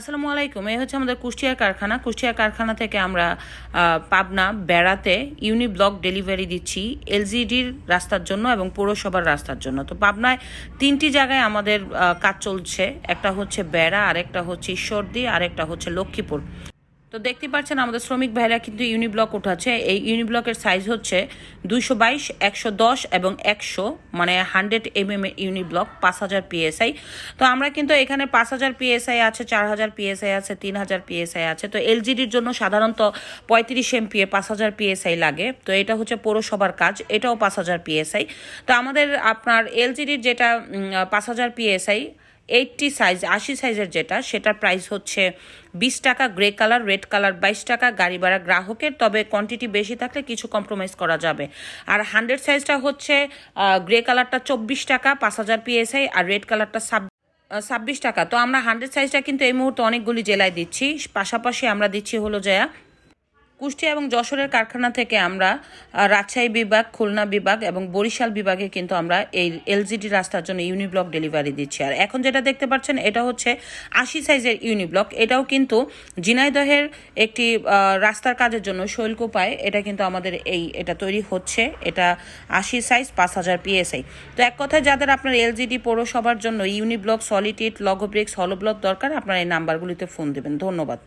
আসসালামু আলাইকুম। এই হচ্ছে আমাদের কুষ্টিয়ার কারখানা। কুষ্টিয়ার কারখানা থেকে আমরা পাবনা বেড়াতে ইউনিব্লক ডেলিভারি দিচ্ছি এলজিডির রাস্তার জন্য এবং পৌরসভার রাস্তার জন্য। তো পাবনায় 3টি জায়গায় আমাদের কাজ চলছে। একটা হচ্ছে বেড়া, আরেকটা হচ্ছে ঈশ্বরদী, আরেকটা হচ্ছে লক্ষ্মীপুর। তো দেখতে পাচ্ছেন আমাদের শ্রমিক ভাইরা কিন্তু ইউনিব্লক উঠাচ্ছে। এই ইউনিব্লকের সাইজ হচ্ছে 222, 110 এবং 100, মানে 100 mm ইউনিব্লক, 5000 PSI। তো আমরা কিন্তু এখানে 5000 PSI আছে, 4000 PSI আছে, 3000 PSI আছে। তো এলজিডির জন্য সাধারণত 35 MPa 5000 PSI লাগে। তো এটা হচ্ছে পৌরসভার কাজ, এটাও 5000 PSI। তো আমাদের আপনার এলজিডির যেটা 5000 PSI 80 সাইজ, 80 সাইজের যেটা, সেটার প্রাইস হচ্ছে 20 টাকা। গ্রে কালার, রেড কালার 22 টাকা। গাড়ি ভাড়া গ্রাহকের, তবে কোয়ান্টিটি বেশি থাকলে কিছু কম্প্রোমাইজ করা যাবে। আর 100 সাইজটা হচ্ছে গ্রে কালারটা 24 টাকা 5000 PSI, আর রেড কালারটা 26 টাকা। তো আমরা 100 সাইজটা কিন্তু এই মুহূর্তে অনেকগুলি জেলায় দিচ্ছি। পাশাপাশি আমরা দিচ্ছি হলো যে কুষ্টিয়া এবং যশোরের কারখানা থেকে আমরা রাজশাহী বিভাগ, খুলনা বিভাগ এবং বরিশাল বিভাগে কিন্তু আমরা এই এলজিডি রাস্তার জন্য ইউনিব্লক ডেলিভারি দিচ্ছি। আর এখন যেটা দেখতে পাচ্ছেন এটা হচ্ছে 80 সাইজের ইউনিব্লক। এটাও কিন্তু ঝিনাইদহের একটি রাস্তার কাজের জন্য শৈলকুপায় এটা কিন্তু আমাদের এটা তৈরি হচ্ছে। এটা 80 সাইজ, 5000 PSI। তো এক কথায় যাদের আপনার এলজিডি পৌরসভার জন্য ইউনিব্লক, সলিটিড, লগোব্রিক্স, হলো ব্লক দরকার, আপনারা এই নাম্বারগুলিতে ফোন দেবেন। ধন্যবাদ।